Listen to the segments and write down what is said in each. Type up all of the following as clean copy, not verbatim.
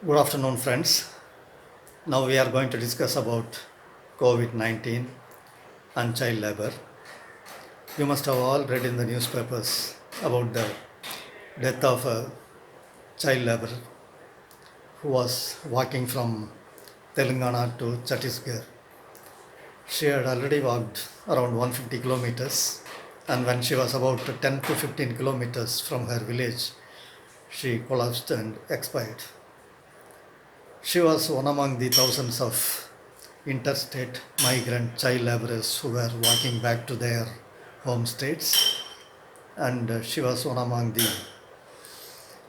Good afternoon, friends. Now we are going to discuss about COVID-19 and child labor. You must have all read in the newspapers about the death of a child laborer who was walking from Telangana to Chhattisgarh. She had already walked around 150 kilometers, and when she was about 10 to 15 kilometers from her village, she collapsed and expired. She was one among the thousands of interstate migrant child laborers who were walking back to their home states, and she was one among the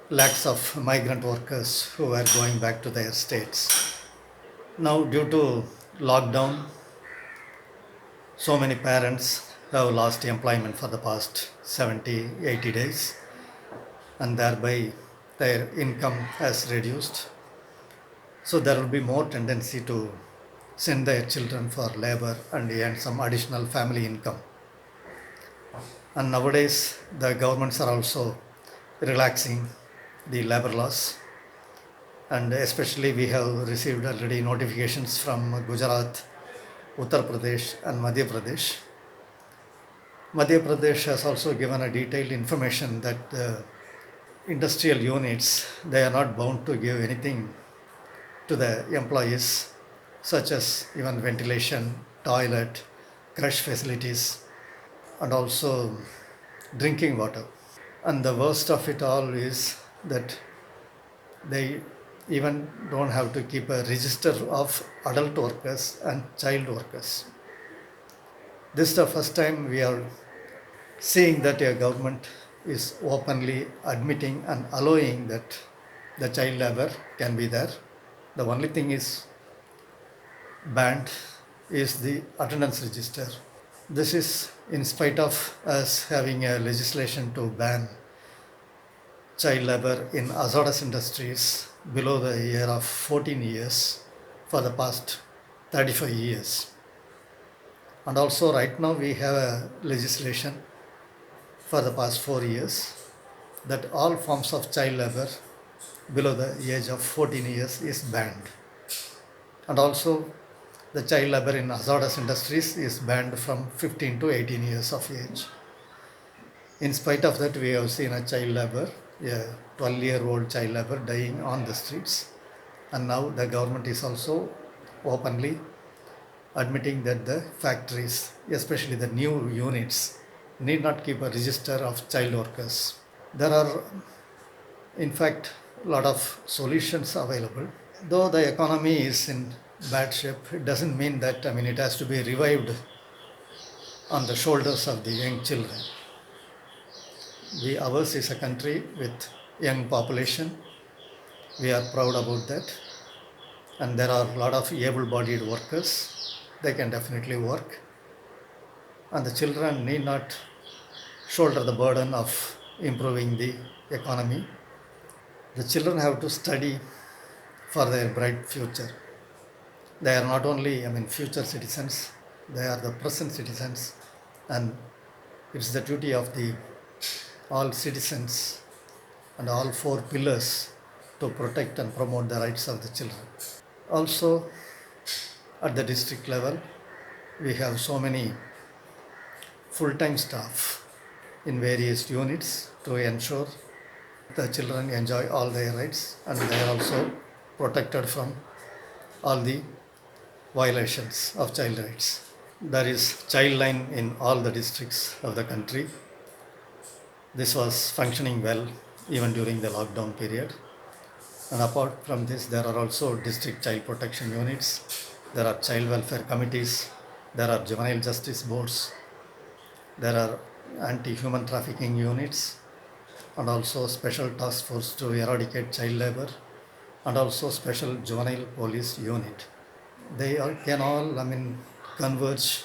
lakhs of migrant workers who were going back to their states. Now, due to lockdown, so many parents have lost employment for the past 70, 80 days, and thereby their income has reduced. So, there will be more tendency to send their children for labor and earn some additional family income. And nowadays, the governments are also relaxing the labor laws. And especially, we have received already notifications from Gujarat, Uttar Pradesh, and Madhya Pradesh. Madhya Pradesh has also given a detailed information that the industrial units, they are not bound to give anything to the employees, such as even ventilation, toilet, crush facilities, and also drinking water. And the worst of it all is that they even don't have to keep a register of adult workers and child workers. This is the first time we are seeing that a government is openly admitting and allowing that the child labor can be there. The only thing is banned is the attendance register. This is in spite of us having a legislation to ban child labor in hazardous industries below the year of 14 years for the past 35 years. And also right now we have a legislation for the past 4 years that all forms of child labor below the age of 14 years is banned. And also the child labor in hazardous industries is banned from 15 to 18 years of age. In spite of that, we have seen a child labor, a 12-year-old child labor dying on the streets. And now the government is also openly admitting that the factories, especially the new units, need not keep a register of child workers. There are, in fact, a lot of solutions available. Though the economy is in bad shape, it doesn't mean that, it has to be revived on the shoulders of the young children. Ours is a country with young population. We are proud about that. And there are a lot of able-bodied workers. They can definitely work. And the children need not shoulder the burden of improving the economy. The children have to study for their bright future. They are not only, future citizens, they are the present citizens. And it's the duty of the all citizens and all four pillars to protect and promote the rights of the children. Also, at the district level, we have so many full-time staff in various units to ensure the children enjoy all their rights and they are also protected from all the violations of child rights. There is child line in all the districts of the country. This was functioning well even during the lockdown period. And apart from this, there are also district child protection units, there are child welfare committees, there are juvenile justice boards, there are anti-human trafficking units, and also special task force to eradicate child labor, and also special juvenile police unit. They all can all, converge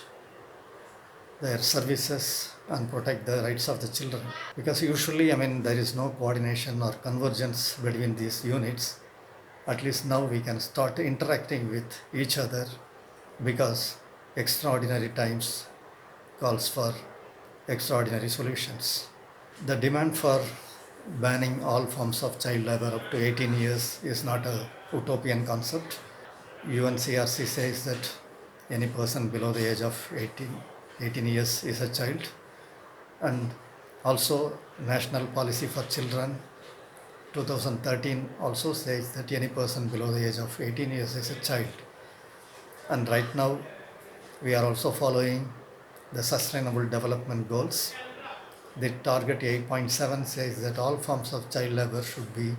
their services and protect the rights of the children. Because usually, there is no coordination or convergence between these units. At least now we can start interacting with each other because extraordinary times calls for extraordinary solutions. The demand for banning all forms of child labor up to 18 years is not a utopian concept. UNCRC says that any person below the age of 18 years is a child, and also National Policy for Children 2013 also says that any person below the age of 18 years is a child. And right now we are also following the Sustainable Development Goals. The target 8.7 says that all forms of child labor should be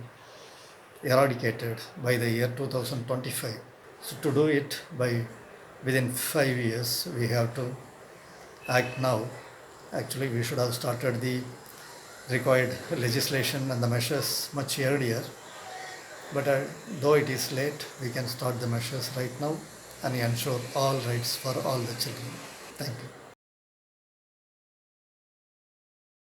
eradicated by the year 2025. So to do it by within 5 years, we have to act now. Actually, we should have started the required legislation and the measures much earlier. But though it is late, we can start the measures right now and ensure all rights for all the children. Thank you.